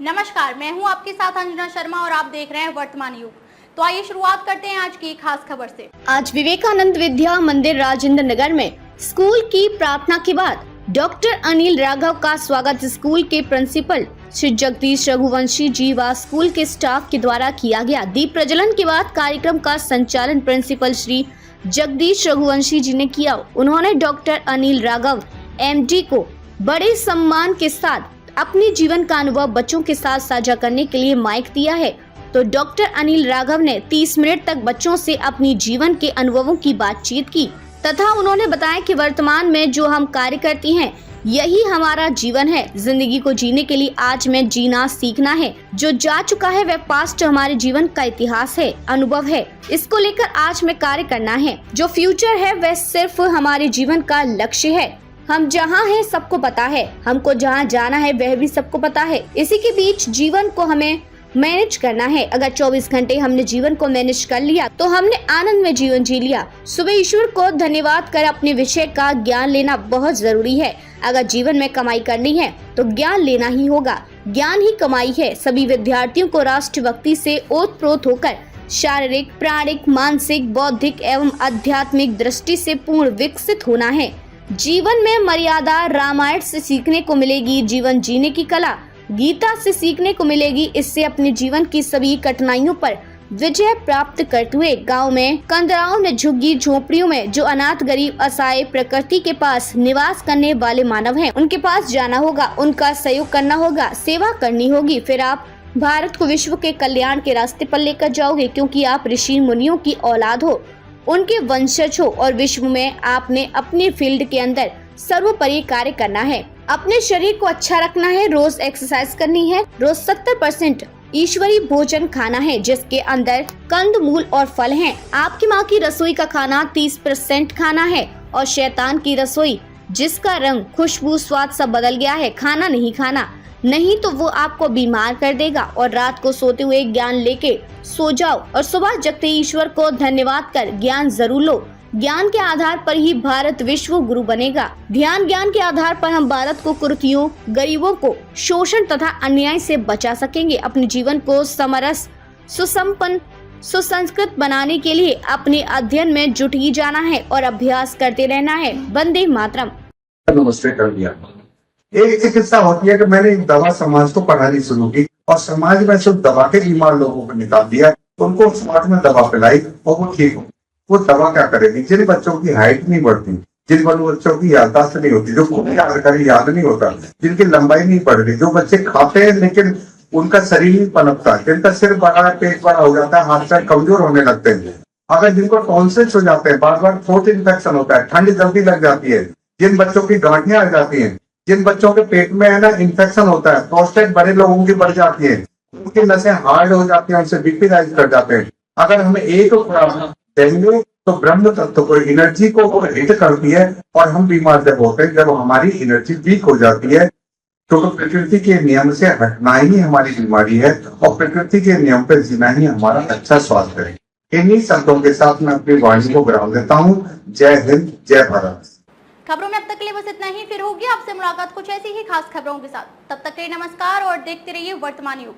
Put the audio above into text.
नमस्कार, मैं हूं आपके साथ अंजना शर्मा और आप देख रहे हैं वर्तमान युग। तो आइए शुरुआत करते हैं आज की खास खबर से। आज विवेकानंद विद्या मंदिर राजेंद्र नगर में स्कूल की प्रार्थना के बाद डॉक्टर अनिल राघव का स्वागत स्कूल के प्रिंसिपल श्री जगदीश रघुवंशी जी व स्कूल के स्टाफ के द्वारा किया गया। दीप प्रज्वलन के बाद कार्यक्रम का संचालन प्रिंसिपल श्री जगदीश रघुवंशी जी ने किया। उन्होंने डॉक्टर अनिल राघव एमडी को बड़े सम्मान के साथ अपने जीवन का अनुभव बच्चों के साथ साझा करने के लिए माइक दिया है। तो डॉक्टर अनिल राघव ने 30 मिनट तक बच्चों से अपनी जीवन के अनुभवों की बातचीत की तथा उन्होंने बताया कि वर्तमान में जो हम कार्य करती हैं यही हमारा जीवन है। जिंदगी को जीने के लिए आज में जीना सीखना है। जो जा चुका है वह पास्ट हमारे जीवन का इतिहास है, अनुभव है। इसको लेकर आज में कार्य करना है। जो फ्यूचर है वह सिर्फ हमारे जीवन का लक्ष्य है। हम जहाँ हैं सबको पता है, हमको जहाँ जाना है वह भी सबको पता है। इसी के बीच जीवन को हमें मैनेज करना है। अगर 24 घंटे हमने जीवन को मैनेज कर लिया तो हमने आनंद में जीवन जी लिया। सुबह ईश्वर को धन्यवाद कर अपने विषय का ज्ञान लेना बहुत जरूरी है। अगर जीवन में कमाई करनी है तो ज्ञान लेना ही होगा। ज्ञान ही कमाई है। सभी विद्यार्थियों को राष्ट्रभक्ति से ओतप्रोत होकर शारीरिक, प्राणिक, मानसिक, बौद्धिक एवं आध्यात्मिक दृष्टि से पूर्ण विकसित होना है। जीवन में मर्यादा रामायण से सीखने को मिलेगी। जीवन जीने की कला गीता से सीखने को मिलेगी। इससे अपने जीवन की सभी कठिनाइयों पर विजय प्राप्त करते हुए गांव में, कंदराओं में, झुग्गी झोपड़ियों में जो अनाथ, गरीब, असहाय, प्रकृति के पास निवास करने वाले मानव हैं, उनके पास जाना होगा, उनका सहयोग करना होगा, सेवा करनी होगी। फिर आप भारत को विश्व के कल्याण के रास्ते पर लेकर जाओगे, क्योंकि आप ऋषि मुनियों की औलाद हो, उनके वंशज हो और विश्व में आपने अपने फील्ड के अंदर सर्वोपरि कार्य करना है। अपने शरीर को अच्छा रखना है, रोज एक्सरसाइज करनी है, रोज 70% ईश्वरीय भोजन खाना है जिसके अंदर कंद, मूल और फल हैं। आपकी माँ की रसोई का खाना 30% खाना है और शैतान की रसोई जिसका रंग, खुशबू, स्वाद सब बदल गया है, खाना नहीं खाना, नहीं तो वो आपको बीमार कर देगा। और रात को सोते हुए ज्ञान लेके सो जाओ और सुबह जगते ईश्वर को धन्यवाद कर ज्ञान जरूर लो। ज्ञान के आधार पर ही भारत विश्व गुरु बनेगा। ज्ञान के आधार पर हम भारत को कुरीतियों, गरीबों को शोषण तथा अन्याय से बचा सकेंगे। अपने जीवन को समरस, सुसंपन्न, सुसंस्कृत बनाने के लिए अपने अध्ययन में जुट ही जाना है और अभ्यास करते रहना है। वंदे मातरम। नमस्ते कर दिया। एक किस्सा होती है कि मैंने एक दवा समाज को पढ़ानी शुरू की और समाज में सिर्फ दवा के बीमार लोगों को निकाल दिया, उनको समाज में दवा पिलाई और वो ठीक हो। वो दवा क्या करेगी? जिन बच्चों की हाइट नहीं बढ़ती, जिन बच्चों की याददाश्त नहीं होती, जो खूब याद करे याद नहीं होता, जिनकी लंबाई नहीं बढ़ रही, जो बच्चे खाते हैं लेकिन उनका शरीर नहीं पनपता, जिनका सिर बड़ा है, पेट बड़ा हो जाता है, हाथ पैर कमजोर होने लगते हैं, अगर जिनको टॉन्सिल्स हो जाते हैं, बार बार थ्रोट इन्फेक्शन होता है, ठंड जल्दी लग जाती है, जिन बच्चों की गांठियां आ जाती हैं, जिन बच्चों के पेट में है ना इन्फेक्शन होता है, प्रोस्टेट बड़े लोगों की बढ़ जाती है, उनकी नसें हार्ड हो जाती हैं, उनसे बीपी राइज कर जाते हैं। अगर हमें एक देंगे तो ब्रह्म तत्व को, एनर्जी को वो हिट करती है और हम बीमार जब होते हैं, जब हमारी एनर्जी वीक हो जाती है, तो प्रकृति के नियम से हटना ही हमारी बीमारी है और प्रकृति के नियम पर जीना ही हमारा अच्छा स्वास्थ्य है। इन्हीं शब्दों के साथ मैं अपनी वाणी को विराम देता हूँ। जय हिंद, जय भारत। खबरों में अब तक के लिए बस इतना ही। फिर होगी आपसे मुलाकात कुछ ऐसी ही खास खबरों के साथ। तब तक के लिए नमस्कार और देखते रहिए वर्तमान युग।